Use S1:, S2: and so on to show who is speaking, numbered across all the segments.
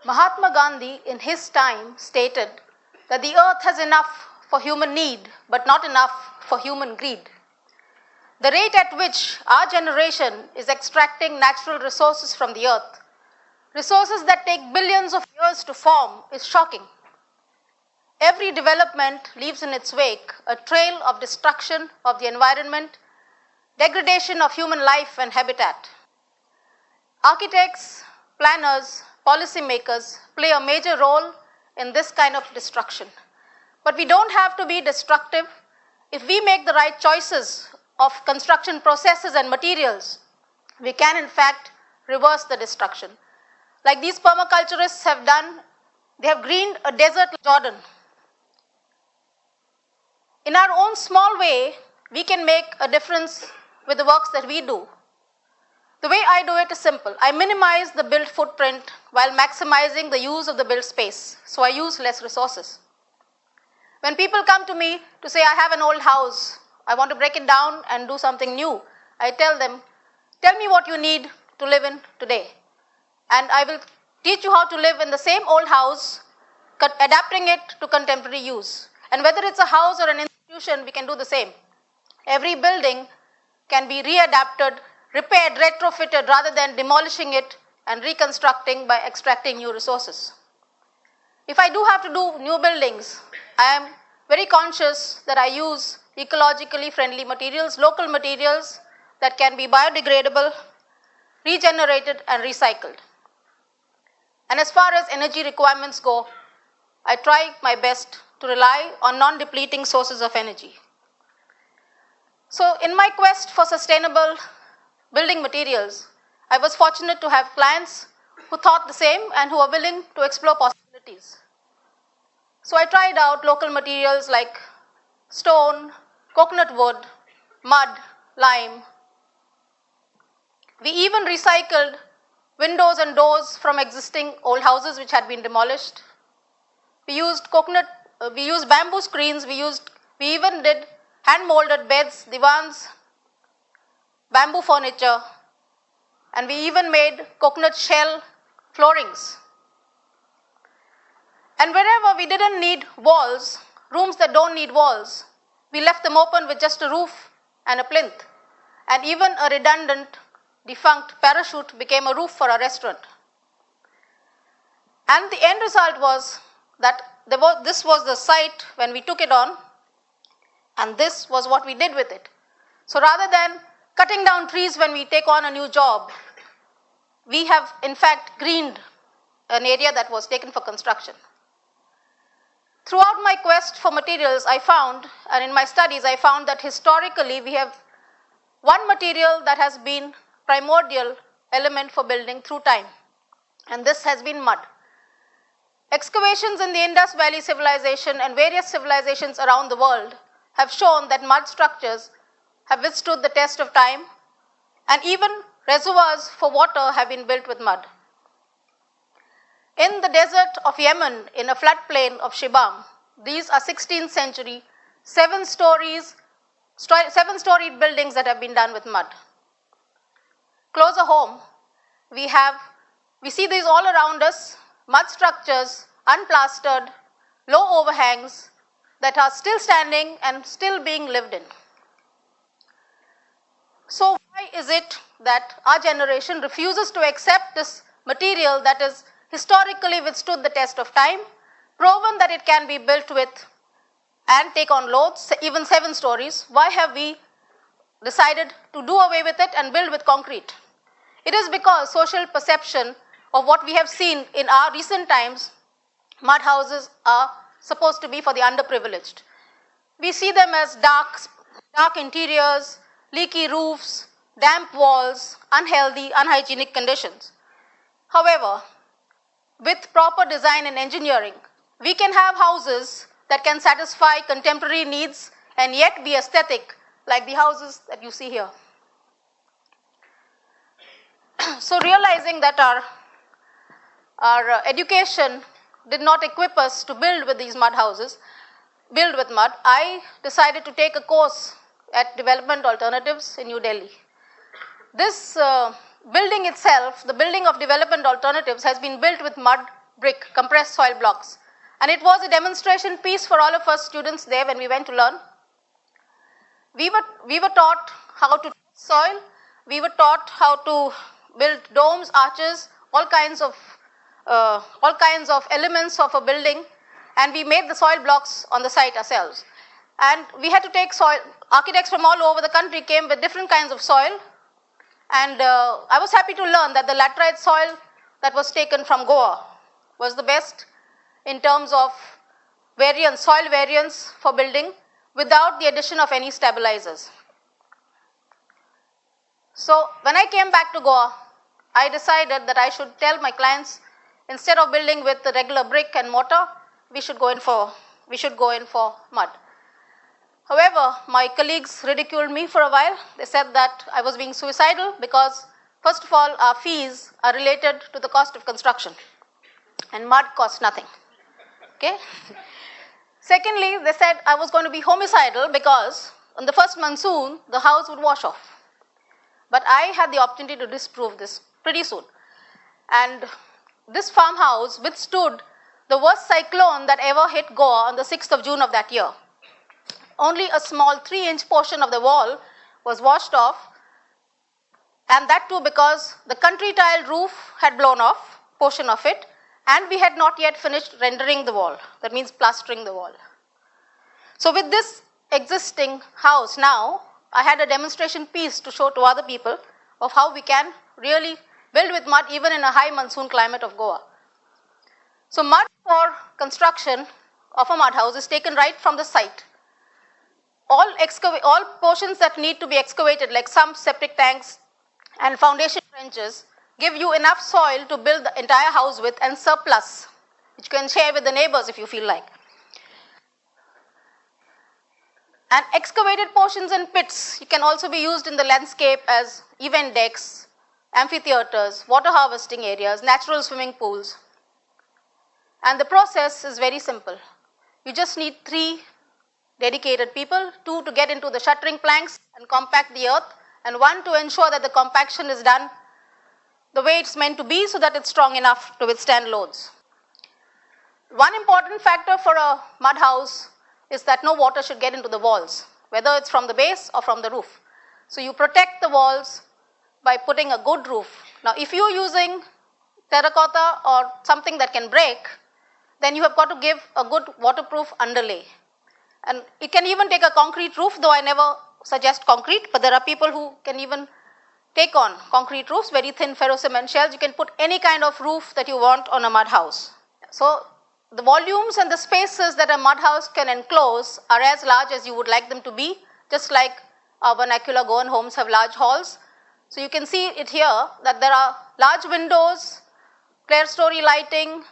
S1: Mahatma Gandhi, in his time, stated that the earth has enough for human need, but not enough for human greed. The rate at which our generation is extracting natural resources from the earth, resources that take billions of years to form, is shocking. Every development leaves in its wake a trail of destruction of the environment, degradation of human life and habitat. Architects, planners, policymakers play a major role in this kind of destruction. But we don't have to be destructive. If we make the right choices of construction processes and materials, we can in fact reverse the destruction. Like these permaculturists have done, they have greened a desert like Jordan. In our own small way, we can make a difference with the works that we do. The way I do it is simple. I minimize the built footprint while maximizing the use of the built space, so I use less resources. When people come to me to say, I have an old house, I want to break it down and do something new, I tell them, tell me what you need to live in today. And I will teach you how to live in the same old house, adapting it to contemporary use. And whether it's a house or an institution, we can do the same. Every building can be readapted, repaired, retrofitted, rather than demolishing it and reconstructing by extracting new resources. If I do have to do new buildings, I am very conscious that I use ecologically friendly materials, local materials that can be biodegradable, regenerated and recycled. And as far as energy requirements go, I try my best to rely on non-depleting sources of energy. So in my quest for sustainable building materials, I was fortunate to have clients who thought the same and who are willing to explore possibilities. So I tried out local materials like stone, coconut wood, mud, lime. We even recycled windows and doors from existing old houses which had been demolished. We used bamboo screens, we even did hand molded beds, divans, bamboo furniture, and we even made coconut shell floorings. And wherever we didn't need walls, rooms that don't need walls, we left them open with just a roof and a plinth. And even a redundant, defunct parachute became a roof for a restaurant. And the end result was that this was the site when we took it on, and this was what we did with it. So rather than cutting down trees when we take on a new job, we have in fact greened an area that was taken for construction. Throughout my quest for materials, I found, and in my studies, I found that historically we have one material that has been primordial element for building through time, and this has been mud. Excavations in the Indus Valley civilization and various civilizations around the world have shown that mud structures have withstood the test of time, and even reservoirs for water have been built with mud. In the desert of Yemen, in a floodplain of Shibam, these are 16th century, seven-storied buildings that have been done with mud. Closer home, we see these all around us, mud structures, unplastered, low overhangs that are still standing and still being lived in. So why is it that our generation refuses to accept this material that has historically withstood the test of time, proven that it can be built with and take on loads, even 7 stories? Why have we decided to do away with it and build with concrete? It is because social perception of what we have seen in our recent times, mud houses are supposed to be for the underprivileged. We see them as dark interiors, leaky roofs, damp walls, unhealthy, unhygienic conditions. However, with proper design and engineering, we can have houses that can satisfy contemporary needs and yet be aesthetic, like the houses that you see here. So realizing that our education did not equip us to build with these mud houses, build with mud, I decided to take a course at Development Alternatives in New Delhi. This building itself, the building of Development Alternatives, has been built with mud brick, compressed soil blocks. And it was a demonstration piece for all of us students there when we went to learn. We were taught how to soil, we were taught how to build domes, arches, all kinds of elements of a building, and we made the soil blocks on the site ourselves. And we had to take soil, architects from all over the country came with different kinds of soil, and I was happy to learn that the laterite soil that was taken from Goa was the best in terms of soil variance for building without the addition of any stabilizers. So when I came back to Goa, I decided that I should tell my clients, instead of building with the regular brick and mortar, we should go in for mud. However, my colleagues ridiculed me for a while. They said that I was being suicidal because, first of all, our fees are related to the cost of construction, and mud costs nothing. Okay? Secondly, they said I was going to be homicidal because on the first monsoon, the house would wash off. But I had the opportunity to disprove this pretty soon. And this farmhouse withstood the worst cyclone that ever hit Goa on the 6th of June of that year. Only a small 3-inch portion of the wall was washed off, and that too because the country tile roof had blown off, portion of it, and we had not yet finished rendering the wall. That means plastering the wall. So with this existing house now, I had a demonstration piece to show to other people of how we can really build with mud even in a high monsoon climate of Goa. So mud for construction of a mud house is taken right from the site. All portions that need to be excavated, like sumps, septic tanks, and foundation trenches, give you enough soil to build the entire house with, and surplus, which you can share with the neighbors if you feel like. And excavated portions and pits can also be used in the landscape as event decks, amphitheaters, water harvesting areas, natural swimming pools. And the process is very simple. You just need 3 dedicated people, 2 to get into the shuttering planks and compact the earth, and 1 to ensure that the compaction is done the way it's meant to be so that it's strong enough to withstand loads. One important factor for a mud house is that no water should get into the walls, whether it's from the base or from the roof. So you protect the walls by putting a good roof. Now if you're using terracotta or something that can break, then you have got to give a good waterproof underlay. And it can even take a concrete roof, though I never suggest concrete, but there are people who can even take on concrete roofs, very thin ferrocement shells. You can put any kind of roof that you want on a mud house. So the volumes and the spaces that a mud house can enclose are as large as you would like them to be, just like our vernacular Goan homes have large halls. So you can see it here that there are large windows, clear-story lighting,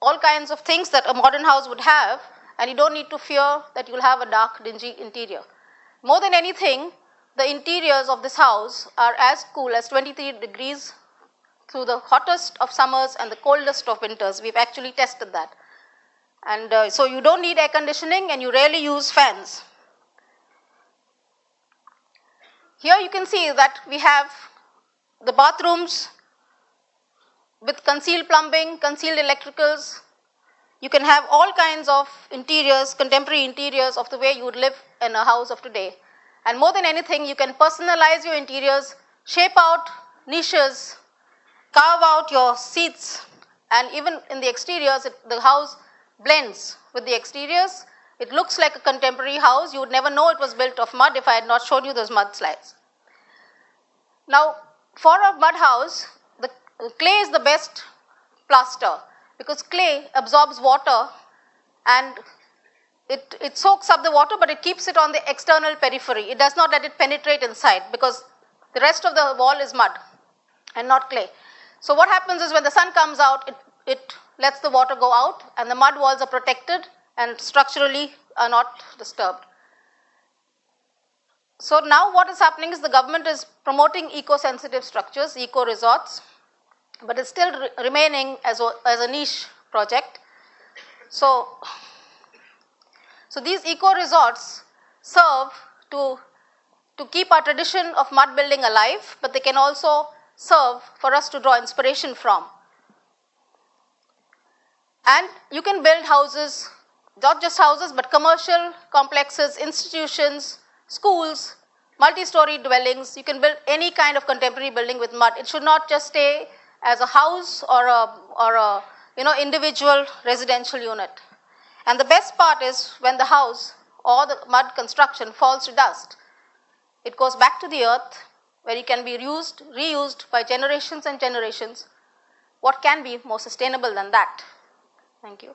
S1: all kinds of things that a modern house would have, and you don't need to fear that you'll have a dark, dingy interior. More than anything, the interiors of this house are as cool as 23 degrees through the hottest of summers and the coldest of winters. We've actually tested that. And so you don't need air conditioning and you rarely use fans. Here you can see that we have the bathrooms with concealed plumbing, concealed electricals. You can have all kinds of interiors, contemporary interiors of the way you would live in a house of today. And more than anything, you can personalize your interiors, shape out niches, carve out your seats, and even in the exteriors, the house blends with the exteriors. It looks like a contemporary house. You would never know it was built of mud if I had not shown you those mud slides. Now, for a mud house, the clay is the best plaster because clay absorbs water and it soaks up the water, but it keeps it on the external periphery. It does not let it penetrate inside because the rest of the wall is mud and not clay. So what happens is when the sun comes out, it lets the water go out and the mud walls are protected and structurally are not disturbed. So now what is happening is the government is promoting eco-sensitive structures, eco-resorts, but it's still remaining as a niche project. So these eco-resorts serve to keep our tradition of mud building alive, but they can also serve for us to draw inspiration from. And you can build houses, not just houses, but commercial complexes, institutions, schools, multi-story dwellings. You can build any kind of contemporary building with mud. It should not just stay as a house or a individual residential unit. And the best part is when the house or the mud construction falls to dust, it goes back to the earth where it can be reused by generations and generations. What can be more sustainable than that? Thank you.